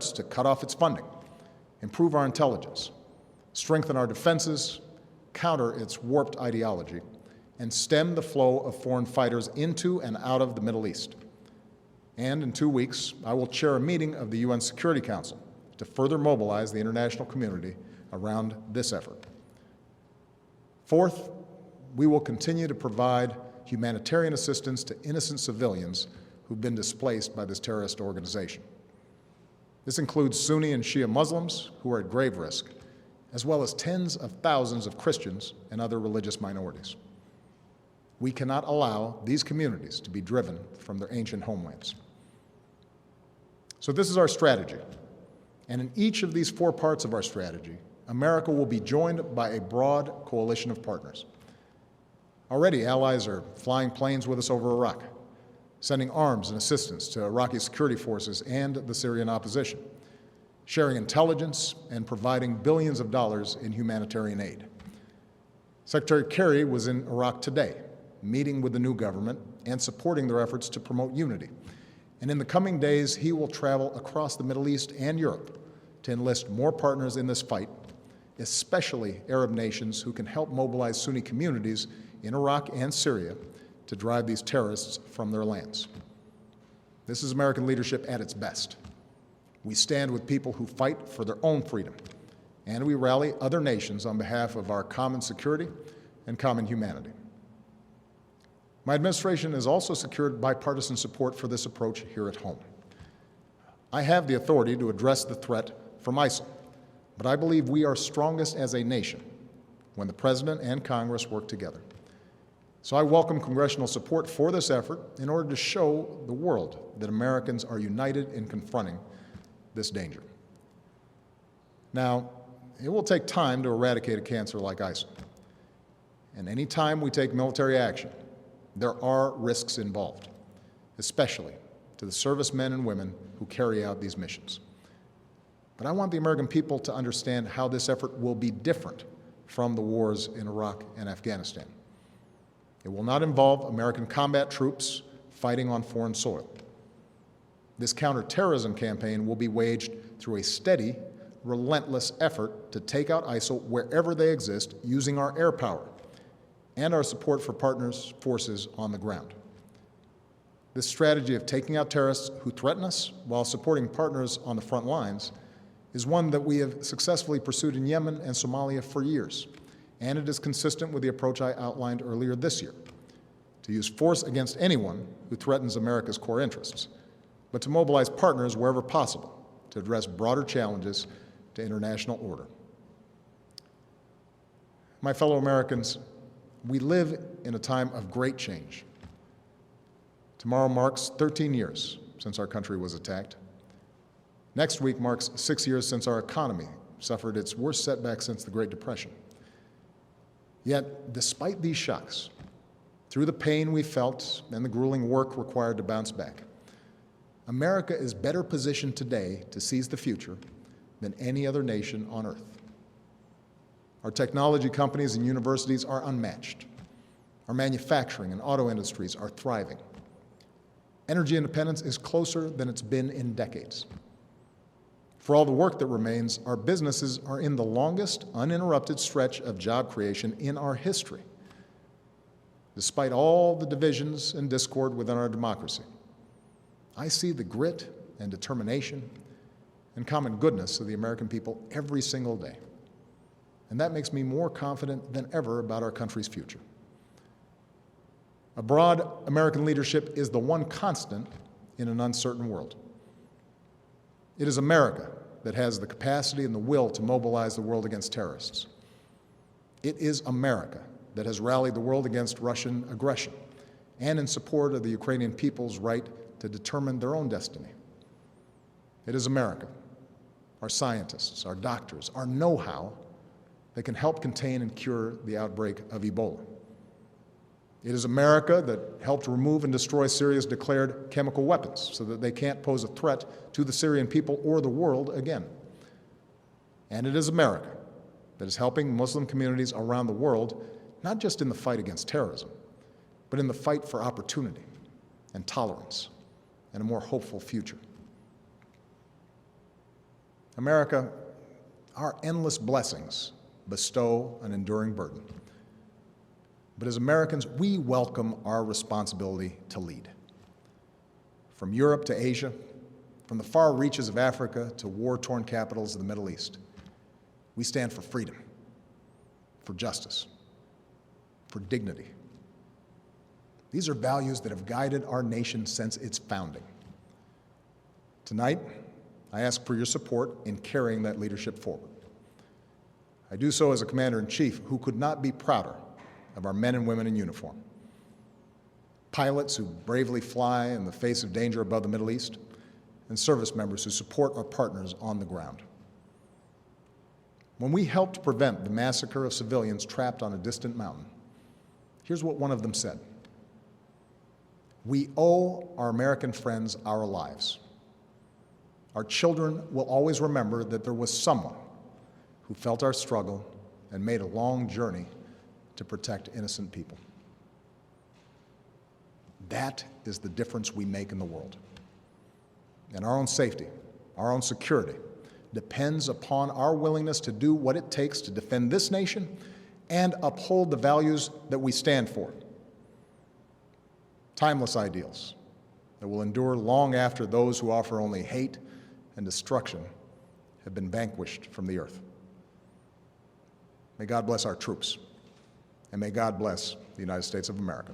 efforts to cut off its funding, improve our intelligence, strengthen our defenses, counter its warped ideology, and stem the flow of foreign fighters into and out of the Middle East. And in 2 weeks, I will chair a meeting of the UN Security Council to further mobilize the international community around this effort. Fourth, we will continue to provide humanitarian assistance to innocent civilians who've been displaced by this terrorist organization. This includes Sunni and Shia Muslims who are at grave risk, as well as tens of thousands of Christians and other religious minorities. We cannot allow these communities to be driven from their ancient homelands. So this is our strategy. And in each of these 4 parts of our strategy, America will be joined by a broad coalition of partners. Already, allies are flying planes with us over Iraq, sending arms and assistance to Iraqi security forces and the Syrian opposition, sharing intelligence and providing billions of dollars in humanitarian aid. Secretary Kerry was in Iraq today, meeting with the new government and supporting their efforts to promote unity. And in the coming days, he will travel across the Middle East and Europe to enlist more partners in this fight, especially Arab nations who can help mobilize Sunni communities in Iraq and Syria to drive these terrorists from their lands. This is American leadership at its best. We stand with people who fight for their own freedom, and we rally other nations on behalf of our common security and common humanity. My administration has also secured bipartisan support for this approach here at home. I have the authority to address the threat from ISIL, but I believe we are strongest as a nation when the President and Congress work together. So I welcome congressional support for this effort in order to show the world that Americans are united in confronting this danger. Now, it will take time to eradicate a cancer like ISIL. And any time we take military action, there are risks involved, especially to the servicemen and women who carry out these missions. But I want the American people to understand how this effort will be different from the wars in Iraq and Afghanistan. It will not involve American combat troops fighting on foreign soil. This counterterrorism campaign will be waged through a steady, relentless effort to take out ISIL wherever they exist using our air power and our support for partners' forces on the ground. This strategy of taking out terrorists who threaten us while supporting partners on the front lines is one that we have successfully pursued in Yemen and Somalia for years, and it is consistent with the approach I outlined earlier this year, to use force against anyone who threatens America's core interests, but to mobilize partners wherever possible to address broader challenges to international order. My fellow Americans, we live in a time of great change. Tomorrow marks 13 years since our country was attacked. Next week marks 6 years since our economy suffered its worst setback since the Great Depression. Yet, despite these shocks, through the pain we felt and the grueling work required to bounce back, America is better positioned today to seize the future than any other nation on earth. Our technology companies and universities are unmatched. Our manufacturing and auto industries are thriving. Energy independence is closer than it's been in decades. For all the work that remains, our businesses are in the longest uninterrupted stretch of job creation in our history, despite all the divisions and discord within our democracy. I see the grit and determination and common goodness of the American people every single day. And that makes me more confident than ever about our country's future. A broad American leadership is the one constant in an uncertain world. It is America that has the capacity and the will to mobilize the world against terrorists. It is America that has rallied the world against Russian aggression and in support of the Ukrainian people's right to determine their own destiny. It is America, our scientists, our doctors, our know-how that can help contain and cure the outbreak of Ebola. It is America that helped remove and destroy Syria's declared chemical weapons so that they can't pose a threat to the Syrian people or the world again. And it is America that is helping Muslim communities around the world, not just in the fight against terrorism, but in the fight for opportunity and tolerance and a more hopeful future. America, our endless blessings bestow an enduring burden. But as Americans, we welcome our responsibility to lead. From Europe to Asia, from the far reaches of Africa to war-torn capitals of the Middle East, we stand for freedom, for justice, for dignity. These are values that have guided our nation since its founding. Tonight, I ask for your support in carrying that leadership forward. I do so as a commander-in-chief who could not be prouder of our men and women in uniform. Pilots who bravely fly in the face of danger above the Middle East, and service members who support our partners on the ground. When we helped prevent the massacre of civilians trapped on a distant mountain, here's what one of them said: "We owe our American friends our lives. Our children will always remember that there was someone who felt our struggle and made a long journey to protect innocent people." That is the difference we make in the world. And our own safety, our own security, depends upon our willingness to do what it takes to defend this nation and uphold the values that we stand for. Timeless ideals that will endure long after those who offer only hate and destruction have been vanquished from the earth. May God bless our troops, and may God bless the United States of America.